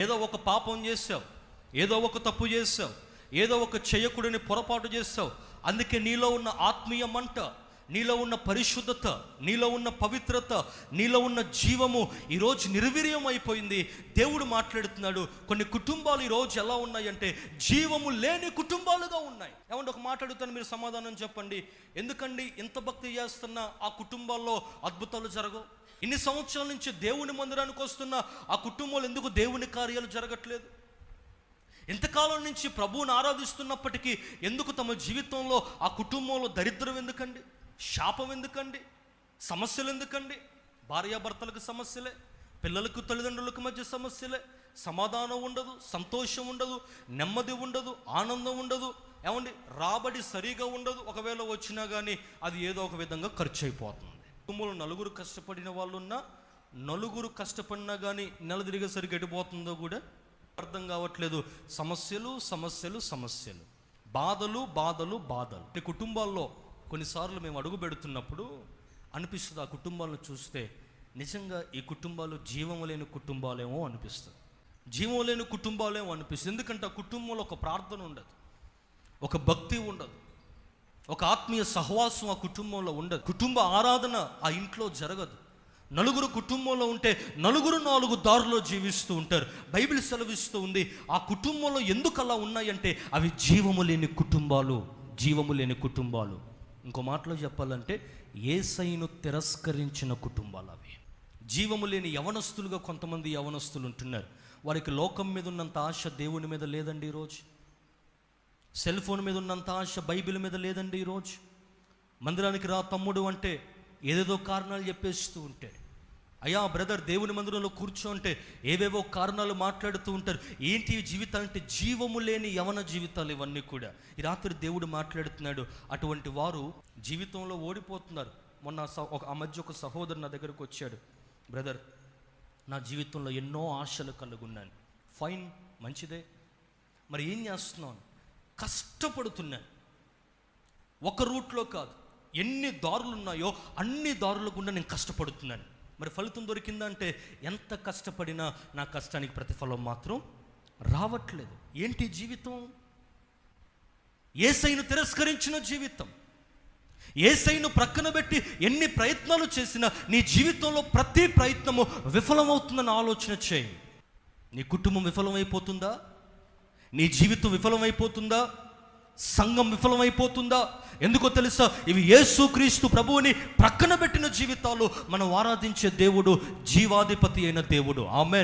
ఏదో ఒక పాపం చేసావు, ఏదో ఒక తప్పు చేసావు, ఏదో ఒక చేయకూడని పొరపాటు చేసావు. అందుకే నీలో ఉన్న ఆత్మీయ మంట, నీలో ఉన్న పరిశుద్ధత, నీలో ఉన్న పవిత్రత, నీలో ఉన్న జీవము ఈరోజు నిర్వీర్యం అయిపోయింది. దేవుడు మాట్లాడుతున్నాడు. కొన్ని కుటుంబాలు ఈరోజు ఎలా ఉన్నాయంటే జీవము లేని కుటుంబాలుగా ఉన్నాయి. ఏమంటే ఒక మాట అడుగుతాను, మీరు సమాధానం చెప్పండి. ఎందుకండి ఇంత భక్తి చేస్తున్న ఆ కుటుంబాల్లో అద్భుతాలు జరగవు? ఇన్ని సంవత్సరాల నుంచి దేవుని మందిరానికి వస్తున్న ఆ కుటుంబాలు ఎందుకు దేవుని కార్యాలు జరగట్లేదు? ఇంతకాలం నుంచి ప్రభువుని ఆరాధిస్తున్నప్పటికీ ఎందుకు తమ జీవితంలో ఆ కుటుంబంలో దరిద్రం ఎందుకండి? శాపం ఎందుకండి? సమస్యలు ఎందుకండి? భార్యాభర్తలకు సమస్యలే, పిల్లలకు తల్లిదండ్రులకు మధ్య సమస్యలే, సమాధానం ఉండదు, సంతోషం ఉండదు, నెమ్మది ఉండదు, ఆనందం ఉండదు. ఏమండి, రాబడి సరిగా ఉండదు. ఒకవేళ వచ్చినా కానీ అది ఏదో ఒక విధంగా ఖర్చు అయిపోతుంది. కుటుంబంలో నలుగురు కష్టపడిన వాళ్ళు ఉన్నా, నలుగురు కష్టపడినా కానీ నెల తిరిగేసరికి ఎడిపోతుందో కూడా అర్థం కావట్లేదు. సమస్యలు సమస్యలు సమస్యలు, బాధలు బాధలు బాధలు. ఈ కుటుంబాల్లో కొన్నిసార్లు మేము అడుగు పెడుతున్నప్పుడు అనిపిస్తుంది, ఆ కుటుంబాలను చూస్తే నిజంగా ఈ కుటుంబాలు జీవం లేని కుటుంబాలేమో అనిపిస్తుంది. జీవం లేని కుటుంబాలేమో అనిపిస్తుంది. ఎందుకంటే ఆ కుటుంబంలో ఒక ప్రార్థన ఉండదు, ఒక భక్తి ఉండదు, ఒక ఆత్మీయ సహవాసం ఆ కుటుంబంలో ఉండదు, కుటుంబ ఆరాధన ఆ ఇంట్లో జరగదు. నలుగురు కుటుంబంలో ఉంటే నలుగురు నాలుగు దారుల్లో జీవిస్తూ ఉంటారు. బైబిల్ సెలవిస్తూ ఉంది, ఆ కుటుంబంలో ఎందుకు అలా ఉన్నాయంటే అవి జీవము లేని కుటుంబాలు, జీవము లేని కుటుంబాలు. ఇంకో మాటలో చెప్పాలంటే యేసయ్యను తిరస్కరించిన కుటుంబాలు అవి. జీవము లేని యవనస్తులుగా కొంతమంది యవనస్తులు ఉంటున్నారు. వారికి లోకం మీద ఉన్నంత ఆశ దేవుని మీద లేదండి ఈరోజు. సెల్ ఫోన్ మీద ఉన్నంత ఆశ బైబిల్ మీద లేదండి ఈరోజు. మందిరానికి రా తమ్ముడు అంటే ఏదేదో కారణాలు చెప్పేస్తూ ఉంటాడు. అయ్యా బ్రదర్ దేవుని మందిరంలో కూర్చో అంటే ఏవేవో కారణాలు మాట్లాడుతూ ఉంటారు. ఏంటి జీవితాలు అంటే జీవము లేని యవన జీవితాలు ఇవన్నీ కూడా. ఈ రాత్రి దేవుడు మాట్లాడుతున్నాడు, అటువంటి వారు జీవితంలో ఓడిపోతున్నారు. మొన్న ఆ మధ్య ఒక సహోదరు నా దగ్గరకు వచ్చాడు, బ్రదర్ నా జీవితంలో ఎన్నో ఆశలు కలుగున్నాను. ఫైన్, మంచిదే, మరి ఏం చేస్తున్నాను? కష్టపడుతున్నాను. ఒక రూట్లో కాదు, ఎన్ని దారులు ఉన్నాయో అన్ని దారుల గుండా నేను కష్టపడుతున్నాను. మరి ఫలితం దొరికిందా అంటే ఎంత కష్టపడినా నా కష్టానికి ప్రతిఫలం మాత్రం రావట్లేదు. ఏంటి జీవితం? యేసయ్యను తిరస్కరించిన జీవితం. యేసయ్యను ప్రక్కన పెట్టి ఎన్ని ప్రయత్నాలు చేసినా నీ జీవితంలో ప్రతి ప్రయత్నము విఫలమవుతుందని ఆలోచన చేయి. నీ కుటుంబం విఫలమైపోతుందా? నీ జీవితం విఫలమైపోతుందా? సంఘం విఫలమైపోతుందా? ఎందుకో తెలుసా? ఇవి యేసుక్రీస్తు ప్రభువుని ప్రక్కన పెట్టిన జీవితాలు. మనం ఆరాధించే దేవుడు జీవాధిపతి అయిన దేవుడు. ఆమేన్.